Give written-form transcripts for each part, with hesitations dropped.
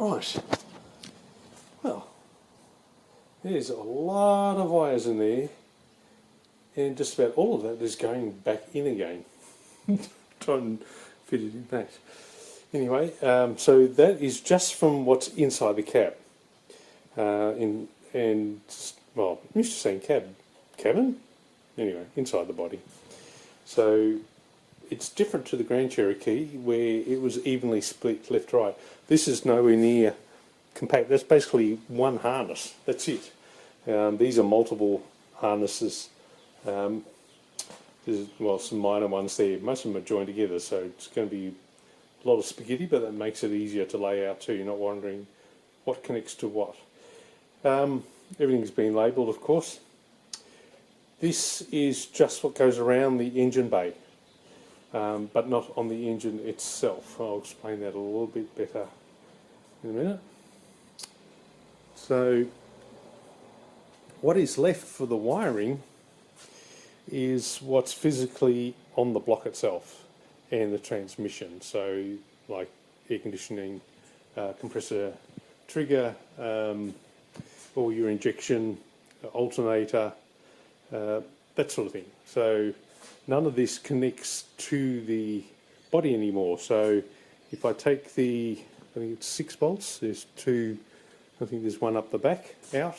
Right, well, there's a lot of wires in there, and just about all of that is going back in again. Try and fit it in that. Anyway, so that is just from what's inside the cab. Well, I'm used to saying cabin? Anyway, inside the body. So it's different to the Grand Cherokee, where it was evenly split left-right. This is nowhere near compact. That's basically one harness. That's it. These are multiple harnesses. There's, well, some minor ones there. Most of them are joined together, so it's going to be a lot of spaghetti, but that makes it easier to lay out too. You're not wondering what connects to what. Everything's been labelled, of course. This is just what goes around the engine bay, but not on the engine itself. I'll explain that a little bit better in a minute. So what is left for the wiring is what's physically on the block itself and the transmission. So like air conditioning, compressor trigger, or your injection alternator, that sort of thing. So none of this connects to the body anymore. So if I take I think it's 6 bolts, there's 2, I think there's 1 up the back out,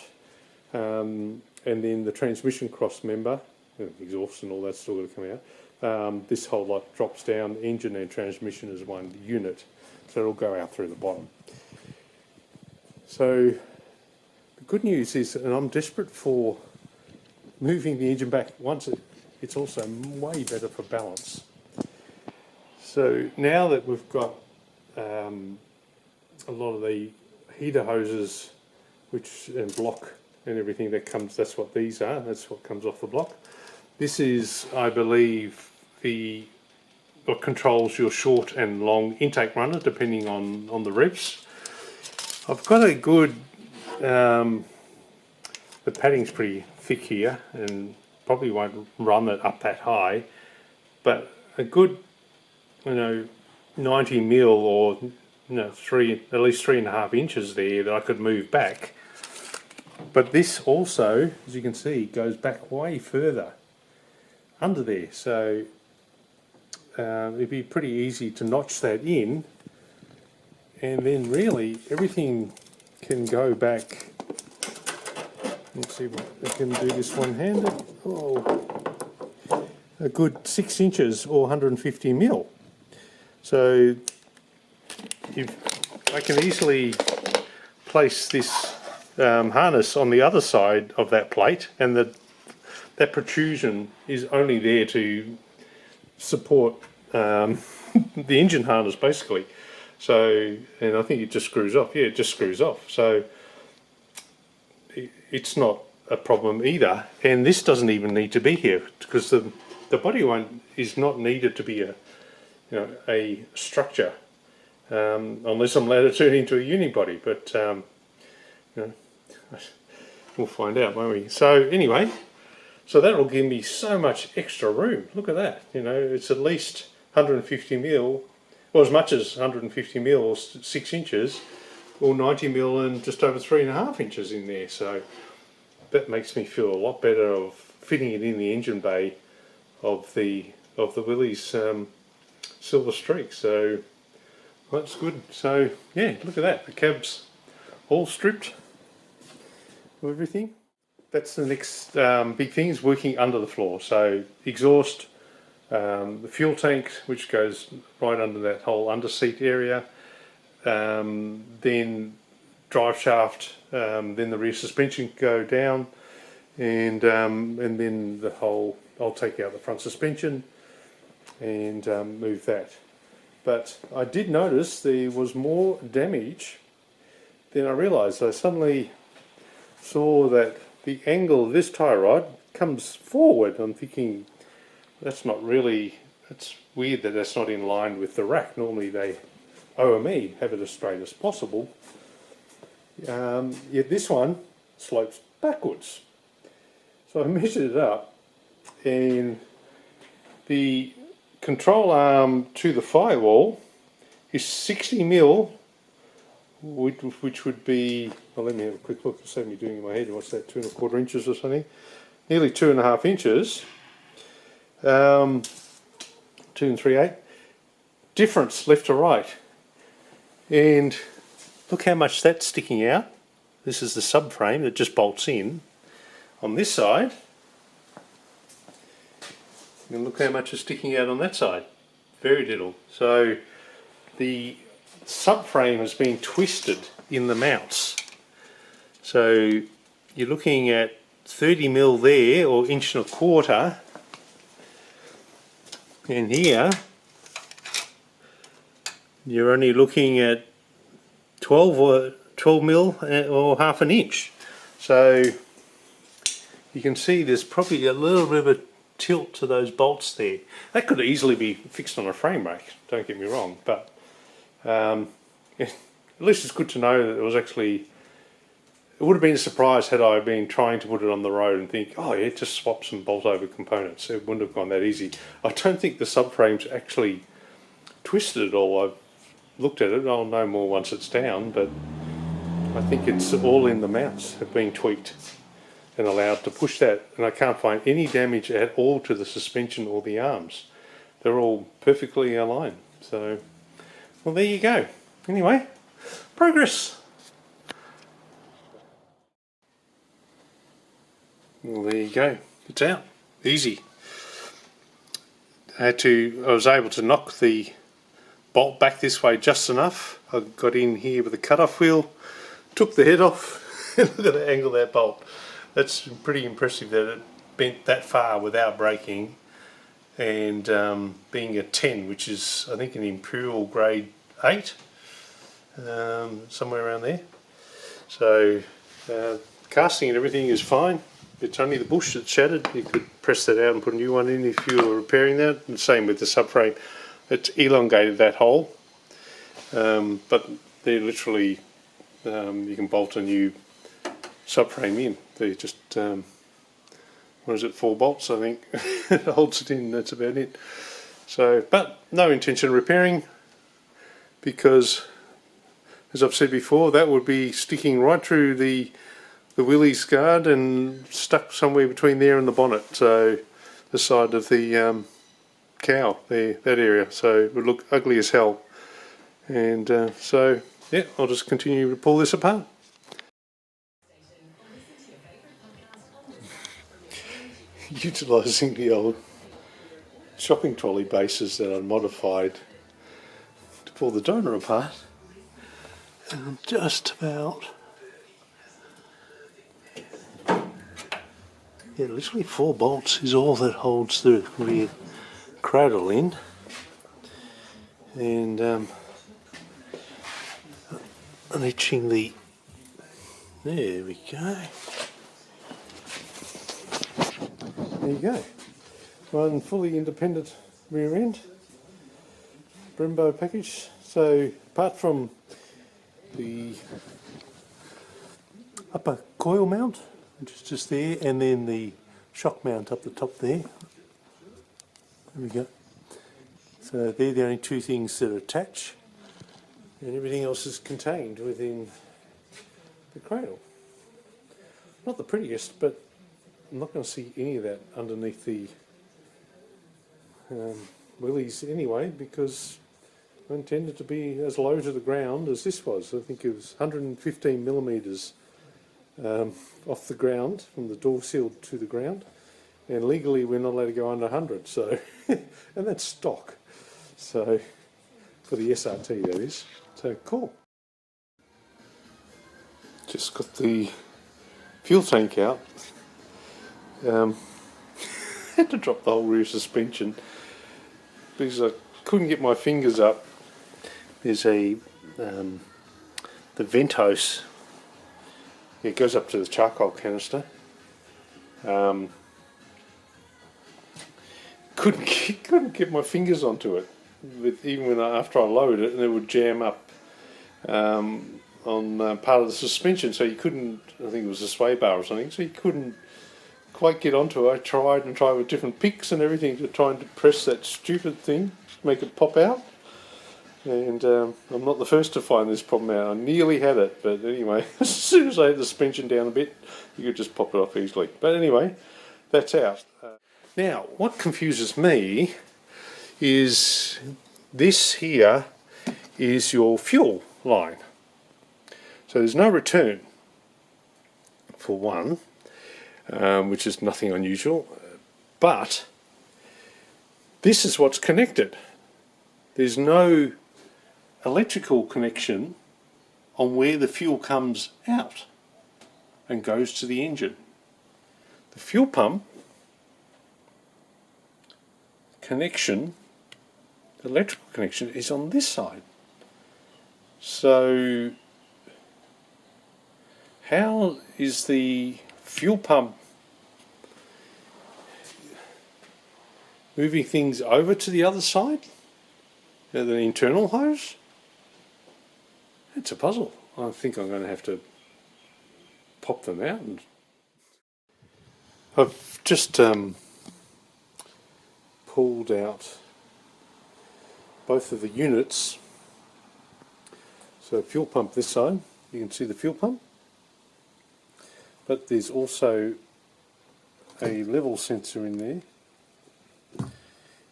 and then the transmission cross member, exhaust and all that's still got to come out. This whole lot drops down, engine and transmission is one unit, so it'll go out through the bottom. So the good news is, and I'm desperate for moving the engine back once, it's also way better for balance. So now that we've got a lot of the heater hoses and block and everything that comes, that's what these are, that's what comes off the block. This is, I believe, what controls your short and long intake runner depending on the revs. I've got a good, the padding's pretty thick here and probably won't run it up that high, but a good, 90 mil or at least 3.5 inches there that I could move back. But this also, as you can see, goes back way further under there, so it'd be pretty easy to notch that in, and then really everything can go back. Let's see if I can do this one-handed. Oh, a good 6 inches or 150 mil. So I can easily place this harness on the other side of that plate, and that protrusion is only there to support the engine harness basically. So, and I think it just screws off. Yeah, it just screws off. So it's not a problem either. And this doesn't even need to be here because the body one is not needed to be a structure, unless I'm allowed to turn it into a unibody. But we'll find out, won't we? So anyway, so that will give me so much extra room. Look at that. It's at least 150 mil, or as much as 150 mil or 6 inches, or 90 mil and just over 3.5 inches in there. So that makes me feel a lot better of fitting it in the engine bay of the Willys Silver Streak. So that's good. So yeah, look at that. The cab's all stripped of everything. That's the next big thing, is working under the floor. So exhaust, the fuel tank, which goes right under that whole under seat area, then drive shaft, then the rear suspension go down, and then the whole, I'll take out the front suspension and move that. But I did notice there was more damage than I realised. I suddenly saw that the angle of this tie rod comes forward. I'm thinking, that's not really, it's weird that that's not in line with the rack. Normally they, OME, have it as straight as possible. Yet this one slopes backwards. So I measured it up, and the control arm to the firewall is 60 mil which would be, well, let me have a quick look to save me doing in my head. What's that, 2¼ inches or something? Nearly 2½ inches. 2 3/8 difference left to right, and look how much that's sticking out. This is the subframe that just bolts in on this side, and look how much is sticking out on that side. Very little. So the subframe has been twisted in the mounts, so you're looking at 30mm there, or 1¼ inch, and here you're only looking at 12mm or ½ inch. So you can see there's probably a little bit of a tilt to those bolts there. That could easily be fixed on a frame rack, don't get me wrong, but at least it's good to know that it was actually, it would have been a surprise had I been trying to put it on the road and think, oh yeah, just swap some bolt over components. It wouldn't have gone that easy. I don't think the subframe's actually twisted at all. I've looked at it, I'll know more once it's down, but I think it's all in the mounts have been tweaked and allowed to push that, and I can't find any damage at all to the suspension or the arms. They're all perfectly aligned. So, well, there you go. Anyway, progress. Well, there you go. It's out. Easy. I was able to knock the bolt back this way just enough. I got in here with a cut-off wheel, took the head off, and look at the angle of that bolt. That's pretty impressive that it bent that far without breaking, and being a 10, which is I think an Imperial grade 8, somewhere around there. So casting and everything is fine. It's only the bush that's shattered. You could press that out and put a new one in if you were repairing that. And same with the subframe. It's elongated that hole, but they're literally, you can bolt a new subframe in. They're just, what is it, 4 bolts I think it holds it in, that's about it. So, but no intention of repairing, because as I've said before, that would be sticking right through the wheelie's guard and stuck somewhere between there and the bonnet, so the side of the cow there, that area, so it would look ugly as hell. And so yeah, I'll just continue to pull this apart. Utilising the old shopping trolley bases that I modified to pull the donor apart, and I'm just about, yeah, literally 4 bolts is all that holds the rear cradle in, and reaching the, there we go. There you go. One fully independent rear end Brembo package. So apart from the upper coil mount, which is just there, and then the shock mount up the top there. There we go. So they're the only 2 things that attach, and everything else is contained within the cradle. Not the prettiest, but I'm not going to see any of that underneath the wheelies anyway, because I intended to be as low to the ground as this was. I think it was 115mm off the ground, from the door sill to the ground, and legally we're not allowed to go under 100, so and that's stock, so for the SRT that is. So cool. Just got the fuel tank out. Had to drop the whole rear suspension because I couldn't get my fingers up. There's a the vent hose. It goes up to the charcoal canister. Couldn't get my fingers onto it. Even after I load it, and it would jam up on part of the suspension. So you couldn't. I think it was a sway bar or something. So you couldn't quite get onto it. I tried with different picks and everything to try and press that stupid thing, make it pop out. And I'm not the first to find this problem out. I nearly had it, but anyway, as soon as I had the suspension down a bit, you could just pop it off easily. But anyway, that's out. Now, what confuses me is this here is your fuel line. So there's no return, for one, which is nothing unusual, but this is what's connected. There's no electrical connection on where the fuel comes out and goes to the engine. The fuel pump connection, the electrical connection, is on this side. So how is the fuel pump moving things over to the other side? The internal hose? It's a puzzle. I think I'm going to have to pop them out. And I've just pulled out both of the units. So fuel pump this side, you can see the fuel pump, but there's also a level sensor in there. You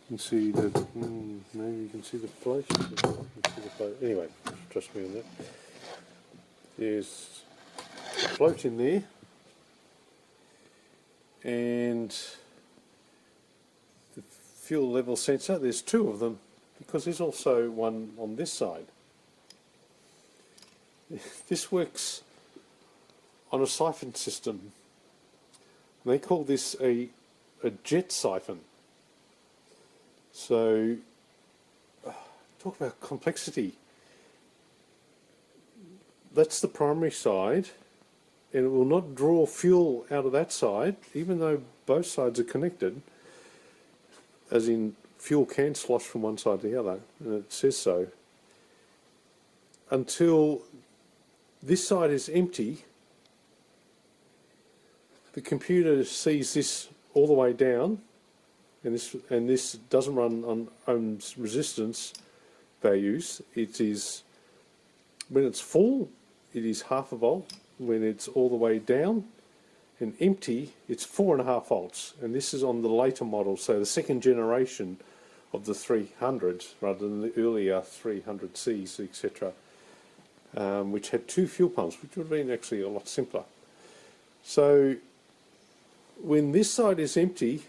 can see the, maybe you can see the float. Anyway, trust me on that. There's a float in there, and the fuel level sensor, there's two of them, because there's also one on this side. This works on a siphon system. They call this a jet siphon. So, talk about complexity. That's the primary side, and it will not draw fuel out of that side, even though both sides are connected, as in fuel can slosh from one side to the other, and it says so, until this side is empty. The computer sees this all the way down, and this doesn't run on ohms resistance values. It is, when it's full, it is 0.5 volt. When it's all the way down and empty, it's 4.5 volts. And this is on the later model, so the second generation of the 300s rather than the earlier 300Cs, etc., which had two fuel pumps, which would have been actually a lot simpler. So when this side is empty,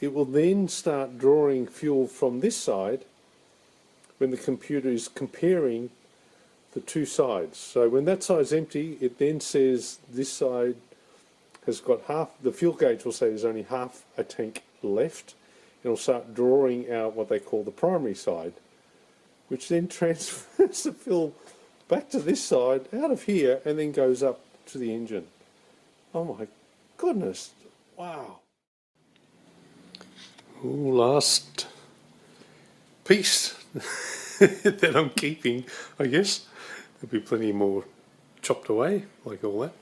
it will then start drawing fuel from this side when the computer is comparing the two sides. So when that side's empty, it then says this side has got half, the fuel gauge will say there's only half a tank left. It'll start drawing out what they call the primary side, which then transfers the fuel back to this side, out of here, and then goes up to the engine. Oh my goodness, wow. Ooh, last piece that I'm keeping, I guess. There'll be plenty more chopped away, like all that.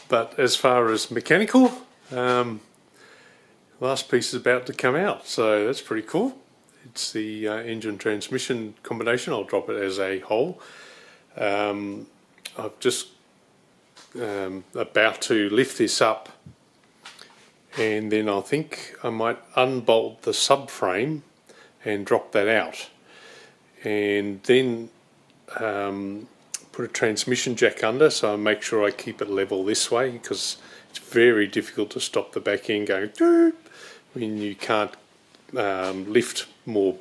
But as far as mechanical, last piece is about to come out, so that's pretty cool. It's the engine transmission combination. I'll drop it as a whole. I've just about to lift this up, and then I think I might unbolt the subframe and drop that out, and then put a transmission jack under, so I make sure I keep it level this way, because it's very difficult to stop the back end going doop when you can't lift more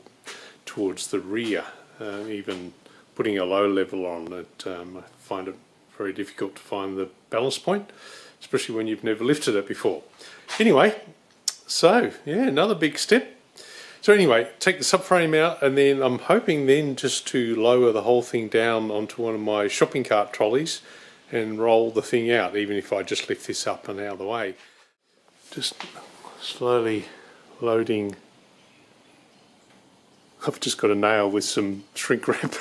towards the rear. Even putting a low level on it, I find it very difficult to find the balance point, especially when you've never lifted it before. Anyway, so yeah, another big step. So anyway, take the subframe out, and then I'm hoping then just to lower the whole thing down onto one of my shopping cart trolleys and roll the thing out, even if I just lift this up and out of the way. Just slowly loading. I've just got a nail with some shrink wrap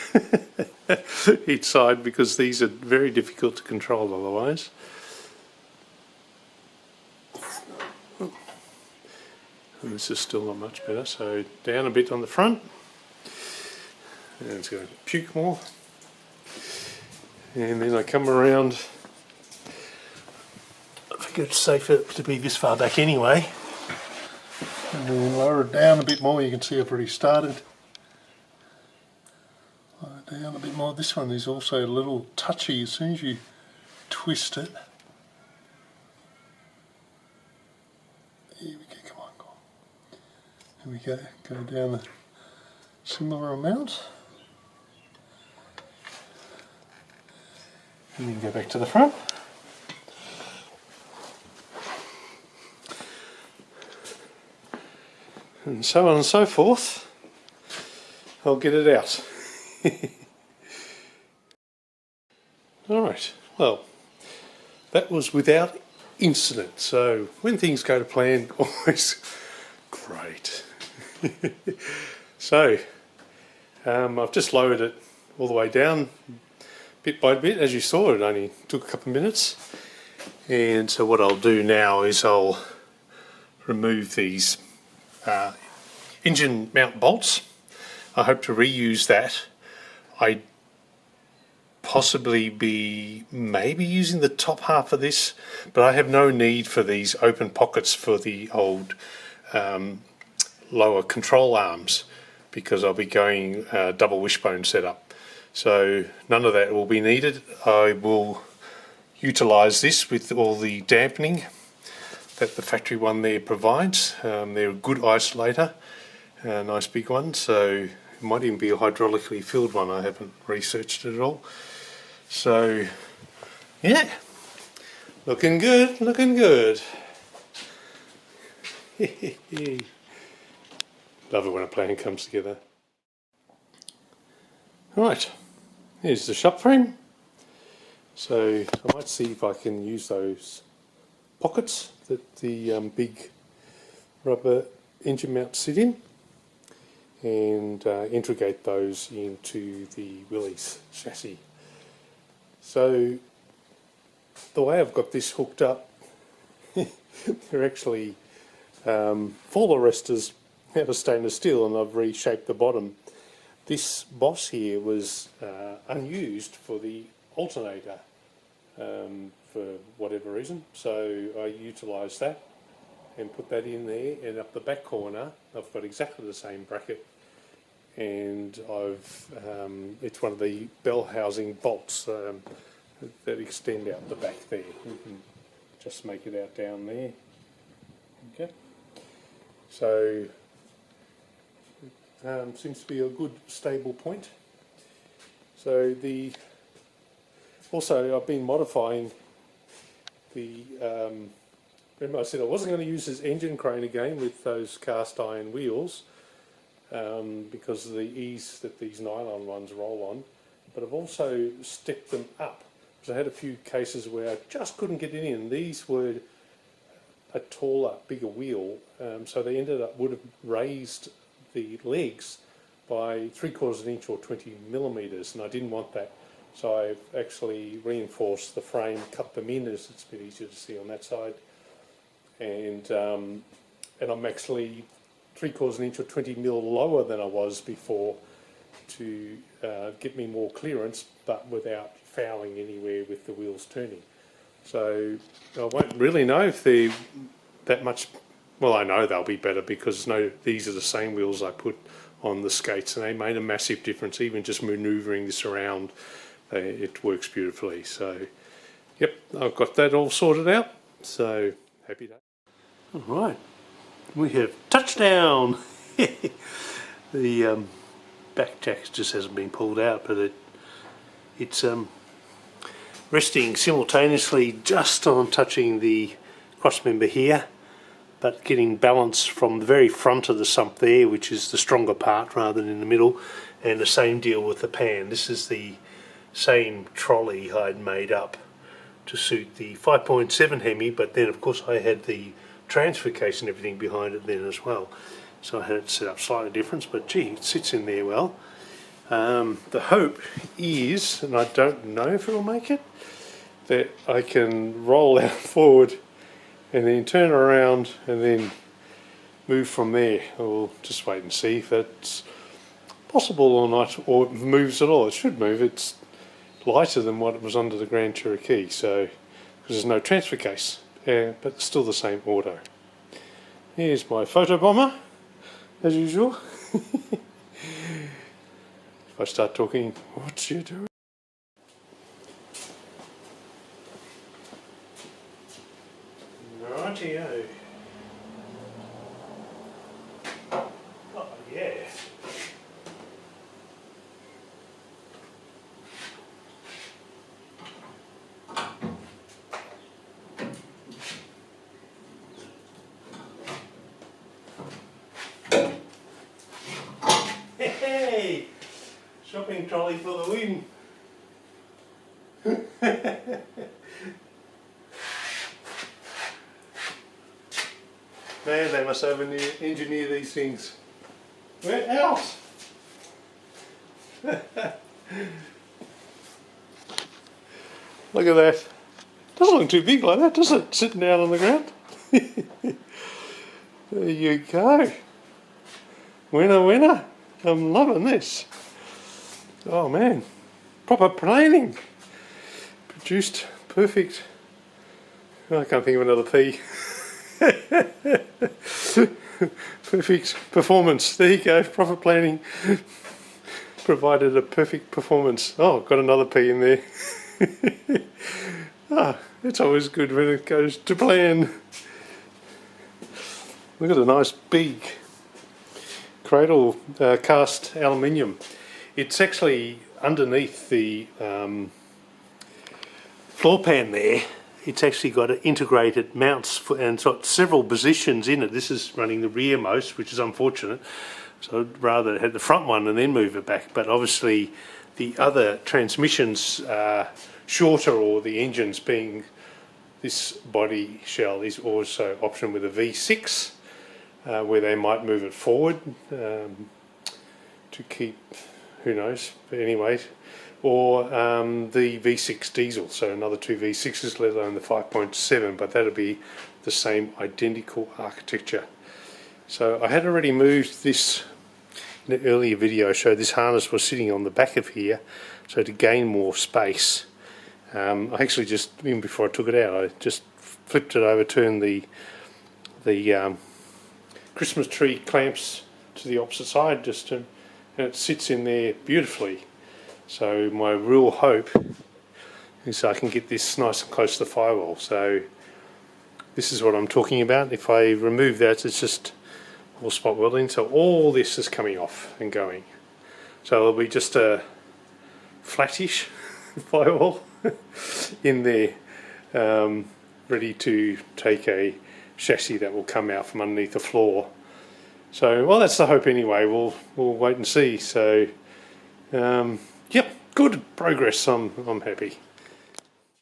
each side, because these are very difficult to control otherwise. And this is still not much better, so down a bit on the front, and it's going to puke more. And then I come around. I think it's safer to be this far back anyway. And then lower it down a bit more. You can see I've already started. Lower it down a bit more. This one is also a little touchy as soon as you twist it. Here we go, come on, go on. Here we go, go down a similar amount. And then go back to the front. And so on and so forth. I'll get it out. Alright, well, that was without incident. So when things go to plan, always great. So I've just lowered it all the way down bit by bit. As you saw, it only took a couple of minutes. And so what I'll do now is I'll remove these engine mount bolts. I hope to reuse that. I possibly be maybe using the top half of this, but I have no need for these open pockets for the old lower control arms, because I'll be going double wishbone setup. So none of that will be needed. I will utilise this with all the dampening that the factory one there provides. They're a good isolator, a nice big one, so it might even be a hydraulically filled one. I haven't researched it at all. So yeah, looking good, looking good. Love it when a plan comes together. Right, here's the shop frame. So I might see if I can use those pockets that the big rubber engine mounts sit in, and integrate those into the Willys chassis. So the way I've got this hooked up, they're actually fall arresters out of stainless steel, and I've reshaped the bottom. This boss here was unused for the alternator for whatever reason, so I utilised that and put that in there. And up the back corner I've got exactly the same bracket, and I've it's one of the bell housing bolts that extend out the back there. You can just make it out down there. Okay, so seems to be a good stable point. So also I've been modifying the remember I said I wasn't going to use this engine crane again with those cast iron wheels because of the ease that these nylon ones roll on, but I've also stepped them up, because I had a few cases where I just couldn't get it in. These were a taller, bigger wheel, so they would have raised the legs by 3/4 of an inch or 20 millimeters, and I didn't want that. So I've actually reinforced the frame, cut them in, as it's a bit easier to see on that side, and I'm actually 3/4 of an inch or 20 mil lower than I was before to get me more clearance, but without fouling anywhere with the wheels turning. So I won't really know if they're that much. Well, I know they'll be better, because these are the same wheels I put on the skates, and they made a massive difference. Even just manoeuvring this around, it works beautifully. So yep, I've got that all sorted out, so happy day. Alright, we have touchdown. The back jack just hasn't been pulled out, but it's resting simultaneously just on touching the cross member here, but getting balance from the very front of the sump there, which is the stronger part, rather than in the middle. And the same deal with the pan. This is the same trolley I'd made up to suit the 5.7 Hemi, but then of course I had the transfer case and everything behind it then as well. So I had it set up slightly different, but gee, it sits in there well. The hope is, and I don't know if it will make it, that I can roll out forward and then turn around and then move from there. We'll just wait and see if that's possible or not, or it moves at all. It should move. It's lighter than what it was under the Grand Cherokee, so because there's no transfer case, but still the same auto. Here's my photo bomber, as usual. If I start talking, what's you doing? Rightio. Oh yeah. Hey! Shopping trolley for the win! Man, they must engineer these things. Where else? Look at that. Doesn't look too big like that, does it? Sitting down on the ground. There you go. Winner, winner. I'm loving this. Oh man. Proper planning. Produced perfect. Oh, I can't think of another P. Perfect performance. There you go. Proper planning provided a perfect performance. Oh, got another P in there. Ah, it's always good when it goes to plan. Look at a nice big cradle, cast aluminium. It's actually underneath the floor pan there. It's actually got an integrated mounts and it's got several positions in it. This is running the rearmost, which is unfortunate. So I'd rather have the front one and then move it back. But obviously the other transmissions are shorter, or the engines being this body shell is also option with a V6, where they might move it forward to keep, who knows, but anyway. Or the V6 diesel, so another two V6s, let alone the 5.7, but that'll be the same identical architecture. So I had already moved this in the earlier video. I showed this harness was sitting on the back of here, so to gain more space. I actually just, even before I took it out, I just flipped it over, turned the Christmas tree clamps to the opposite side, and it sits in there beautifully. So my real hope is I can get this nice and close to the firewall. So this is what I'm talking about. If I remove that, it's just all spot welding. So all this is coming off and going. So it'll be just a flattish firewall in there, ready to take a chassis that will come out from underneath the floor. So, well, that's the hope anyway. We'll wait and see. So. Yep, good progress. I'm happy.